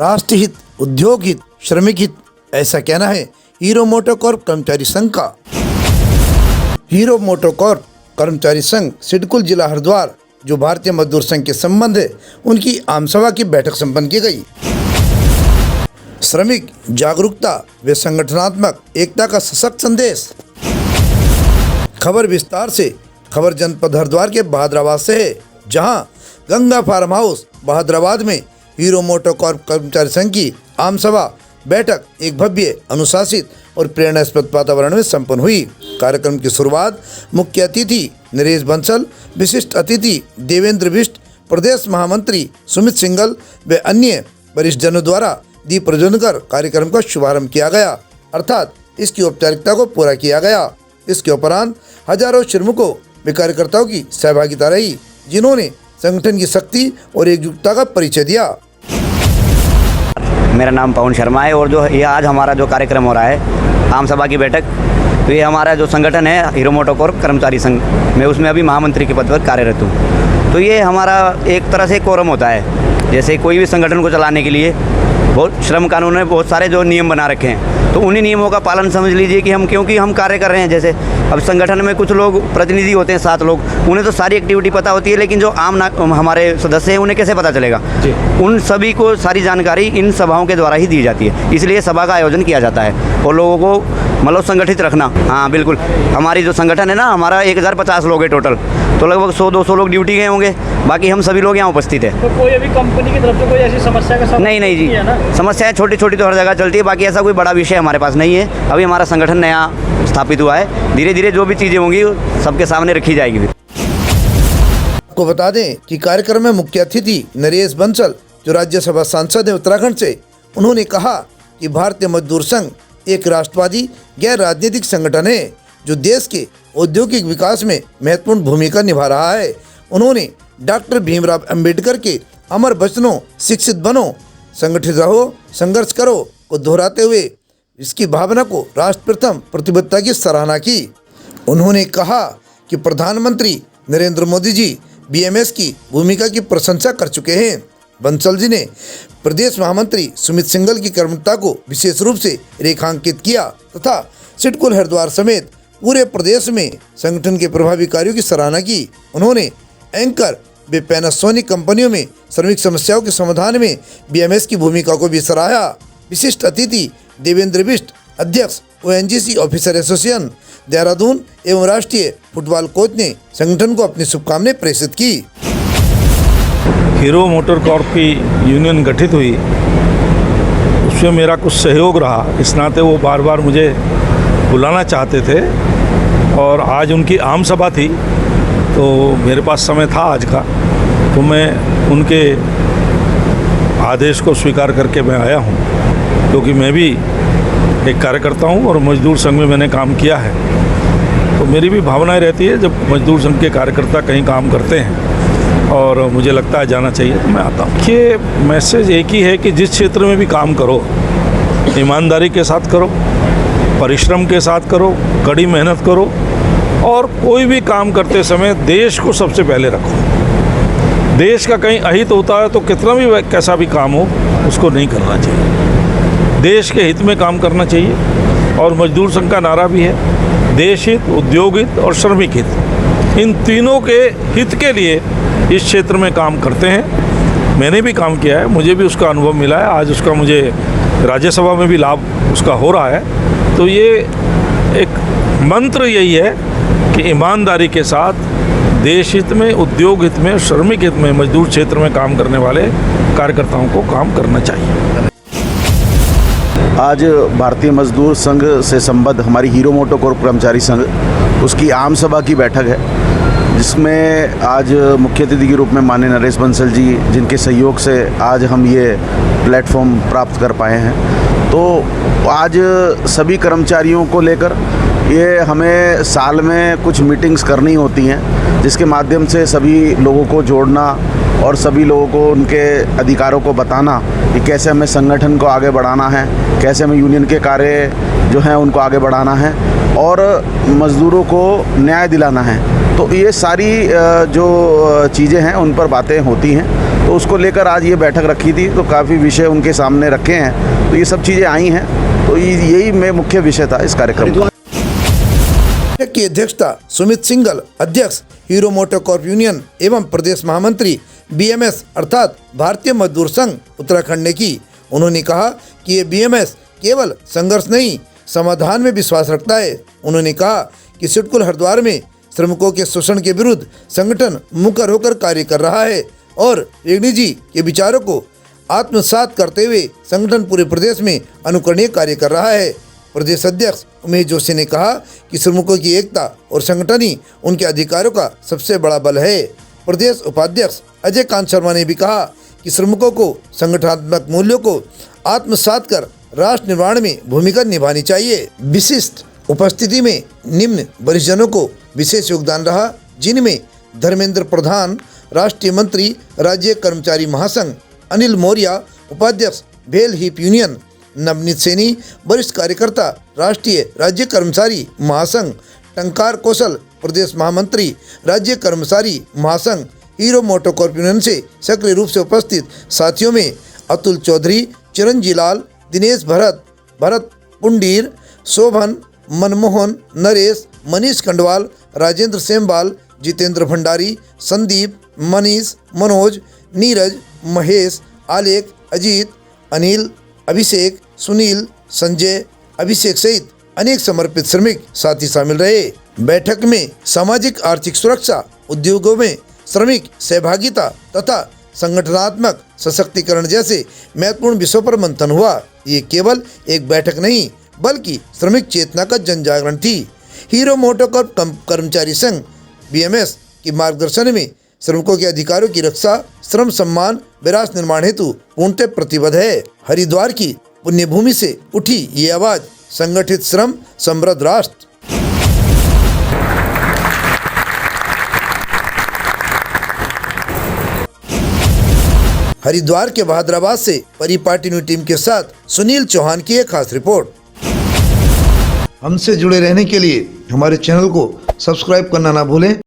राष्ट्र हित, उद्योग हित, श्रमिक हित, ऐसा कहना है हीरो मोटोकॉर्प कर्मचारी संघ का। हीरो मोटोकॉर्प कर्मचारी संघ सिडकुल जिला हरिद्वार जो भारतीय मजदूर संघ के संबंध है, उनकी आम सभा की बैठक संपन्न की गई। श्रमिक जागरूकता व संगठनात्मक एकता का सशक्त संदेश। खबर विस्तार से। खबर जनपद हरिद्वार के बहादुराबाद से है, जहां गंगा फार्म हाउस बहादुराबाद में हीरो मोटोकॉर्प कर्मचारी संघ की आम सभा बैठक एक भव्य, अनुशासित और प्रेरणास्पद वातावरण में संपन्न हुई। कार्यक्रम की शुरुआत मुख्य अतिथि नरेश बंसल, विशिष्ट अतिथि देवेंद्र बिष्ट, प्रदेश महामंत्री सुमित सिंघल व अन्य वरिष्ठ जनों द्वारा दीप प्रज्वलन कर कार्यक्रम का शुभारंभ किया गया, अर्थात इसकी औपचारिकता को पूरा किया गया। इसके उपरांत हजारों श्रमिकों व कार्यकर्ताओं की सहभागिता रही, जिन्होंने संगठन की शक्ति और एकजुटता का परिचय दिया। मेरा नाम पवन शर्मा है और जो ये आज हमारा जो कार्यक्रम हो रहा है आम सभा की बैठक, तो ये हमारा जो संगठन है हीरो मोटोकॉर्प कर्मचारी संघ, मैं उसमें अभी महामंत्री के पद पर कार्यरत हूँ। तो ये हमारा एक तरह से कोरम होता है। जैसे कोई भी संगठन को चलाने के लिए बहुत श्रम कानून में बहुत सारे जो नियम बना रखे हैं, तो उन्हीं नियमों का पालन समझ लीजिए कि क्योंकि हम कार्य कर रहे हैं। जैसे अब संगठन में कुछ लोग प्रतिनिधि होते हैं, 7 लोग, उन्हें तो सारी एक्टिविटी पता होती है, लेकिन जो हमारे सदस्य हैं उन्हें कैसे पता चलेगा? उन सभी को सारी जानकारी इन सभाओं के द्वारा ही दी जाती है। इसलिए सभा का आयोजन किया जाता है और लोगों को मतलब संगठित रखना। हाँ बिल्कुल, हमारी जो संगठन है ना, हमारा 1050 लोग है टोटल, तो लगभग 100-200 लोग ड्यूटी गए होंगे, बाकी हम सभी लोग यहाँ उपस्थित है। तो कोई अभी कंपनी की तरफ से कोई ऐसी समस्या का सामना नहीं जी, है ना? समस्याएं छोटी छोटी तो हर जगह चलती है, बाकी ऐसा कोई बड़ा विषय हमारे पास नहीं है। अभी हमारा संगठन नया स्थापित हुआ है, धीरे धीरे जो भी चीज़ें होंगी सबके सामने रखी जाएगी। आपको बता दें कि कार्यक्रम में मुख्य अतिथि नरेश बंसल जो राज्यसभा सांसद है उत्तराखंड से, उन्होंने कहा कि भारतीय मजदूर संघ एक राष्ट्रवादी गैर राजनीतिक संगठन है जो देश के औद्योगिक विकास में महत्वपूर्ण भूमिका निभा रहा है। उन्होंने डॉक्टर भीमराव अंबेडकर के अमर वचनों शिक्षित बनो, संगठित रहो, संघर्ष करो को दोहराते हुए इसकी भावना को राष्ट्र प्रथम प्रतिबद्धता की सराहना की। उन्होंने कहा कि प्रधानमंत्री नरेंद्र मोदी जी बीएमएस की भूमिका की प्रशंसा कर चुके हैं। बंसल जी ने प्रदेश महामंत्री सुमित सिंघल की कर्मठता को विशेष रूप से रेखांकित किया तथा सिडकुल हरिद्वार समेत पूरे प्रदेश में संगठन के प्रभावी कार्यों की सराहना की। उन्होंने एंकर व पैनासोनिक कंपनियों में श्रमिक समस्याओं के समाधान में बीएमएस की भूमिका को भी सराहा। विशिष्ट अतिथि देवेंद्र बिष्ट, अध्यक्ष ओएनजीसी ऑफिसर एसोसिएशन देहरादून एवं राष्ट्रीय फुटबॉल कोच ने संगठन को अपनी शुभकामनाएं प्रेषित की। हीरो मोटोकॉर्प की यूनियन गठित हुई, उसमें मेरा कुछ सहयोग रहा, इस नाते वो बार बार मुझे बुलाना चाहते थे और आज उनकी आम सभा थी, तो मेरे पास समय था आज का, तो मैं उनके आदेश को स्वीकार करके मैं आया हूँ, क्योंकि मैं भी एक कार्यकर्ता हूँ और मजदूर संघ में मैंने काम किया है। तो मेरी भी भावनाएं रहती है जब मजदूर संघ के कार्यकर्ता कहीं काम करते हैं और मुझे लगता है जाना चाहिए, तो मैं आता हूँ। ये मैसेज एक ही है कि जिस क्षेत्र में भी काम करो, ईमानदारी के साथ करो, परिश्रम के साथ करो, कड़ी मेहनत करो और कोई भी काम करते समय देश को सबसे पहले रखो। देश का कहीं अहित होता है तो कितना भी कैसा भी काम हो उसको नहीं करना चाहिए, देश के हित में काम करना चाहिए। और मजदूर संघ का नारा भी है देश हित, उद्योग हित और श्रमिक हित, इन तीनों के हित के लिए इस क्षेत्र में काम करते हैं। मैंने भी काम किया है, मुझे भी उसका अनुभव मिला है, आज उसका मुझे राज्यसभा में भी लाभ उसका हो रहा है। तो ये एक मंत्र यही है कि ईमानदारी के साथ देश हित में, उद्योग हित में, श्रमिक हित में, मजदूर क्षेत्र में काम करने वाले कार्यकर्ताओं को काम करना चाहिए। आज भारतीय मजदूर संघ से संबद्ध हमारी हीरो मोटोकॉर्प कर्मचारी संघ, उसकी आम सभा की बैठक है, जिसमें आज मुख्य अतिथि के रूप में माननीय नरेश बंसल जी, जिनके सहयोग से आज हम ये प्लेटफॉर्म प्राप्त कर पाए हैं। तो आज सभी कर्मचारियों को लेकर ये हमें साल में कुछ मीटिंग्स करनी होती हैं, जिसके माध्यम से सभी लोगों को जोड़ना और सभी लोगों को उनके अधिकारों को बताना कि कैसे हमें संगठन को आगे बढ़ाना है, कैसे हमें यूनियन के कार्य जो हैं उनको आगे बढ़ाना है और मज़दूरों को न्याय दिलाना है। तो ये सारी जो चीज़ें हैं उन पर बातें होती हैं। तो उसको लेकर आज ये बैठक रखी थी, तो काफ़ी विषय उनके सामने रखे हैं, तो ये सब चीज़ें आई हैं, तो यही में मुख्य विषय था इस कार्यक्रम का। बैठक की अध्यक्षता सुमित सिंघल, अध्यक्ष हीरो मोटोकॉर्प यूनियन एवं प्रदेश महामंत्री बीएमएस अर्थात भारतीय मजदूर संघ उत्तराखंड ने की। उन्होंने कहा कि ये बीएमएस केवल संघर्ष नहीं, समाधान में विश्वास रखता है। उन्होंने कहा कि सिडकुल हरिद्वार में श्रमिकों के शोषण के विरुद्ध संगठन मुखर होकर कार्य कर रहा है और रेग्मी जी के विचारों को आत्मसात करते हुए संगठन पूरे प्रदेश में अनुकरणीय कार्य कर रहा है। प्रदेश अध्यक्ष उमेश जोशी ने कहा कि श्रमिकों की एकता और संगठन ही उनके अधिकारों का सबसे बड़ा बल है। प्रदेश उपाध्यक्ष अजय कांत शर्मा ने भी कहा कि श्रमिकों को संगठनात्मक मूल्यों को आत्मसात कर राष्ट्र निर्माण में भूमिका निभानी चाहिए। विशिष्ट उपस्थिति में निम्न वरिष्ठजनों को विशेष योगदान रहा, जिनमें धर्मेंद्र प्रधान, राष्ट्रीय मंत्री, राज्य कर्मचारी महासंघ अनिल मौर्य, उपाध्यक्ष भेल हिप यूनियन नवनीत सैनी, वरिष्ठ कार्यकर्ता राष्ट्रीय राज्य कर्मचारी महासंघ टंकार कौशल, प्रदेश महामंत्री राज्य कर्मचारी महासंघ हीरो मोटोकॉर्प यूनियन से सक्रिय रूप से उपस्थित साथियों में अतुल चौधरी, चिरंजी लाल, दिनेश भरत पुंडीर, शोभन, मनमोहन, नरेश, मनीष खंडवाल, राजेंद्र सेमवाल, जितेंद्र भंडारी, संदीप, मनीष, मनोज, नीरज, महेश, आलेख, अजीत, अनिल, अभिषेक, सुनील, संजय, अभिषेक सहित अनेक समर्पित श्रमिक साथी शामिल रहे। बैठक में सामाजिक आर्थिक सुरक्षा, उद्योगों में श्रमिक सहभागिता तथा संगठनात्मक सशक्तिकरण जैसे महत्वपूर्ण विषयों पर मंथन हुआ। ये केवल एक बैठक नहीं बल्कि श्रमिक चेतना का जन जागरण थी। हीरो मोटोकॉर्प कर्मचारी संघ बीएमएस के मार्गदर्शन में श्रमिकों के अधिकारों की रक्षा, श्रम सम्मान, विरासत निर्माण हेतु पूर्णतः प्रतिबद्ध है। हरिद्वार की पुण्यभूमि से उठी ये आवाज, संगठित श्रम समृद्ध राष्ट्र। हरिद्वार के बहादुराबाद से परिपाटी न्यूज टीम के साथ सुनील चौहान की एक खास रिपोर्ट। हमसे जुड़े रहने के लिए हमारे चैनल को सब्सक्राइब करना ना भूलें।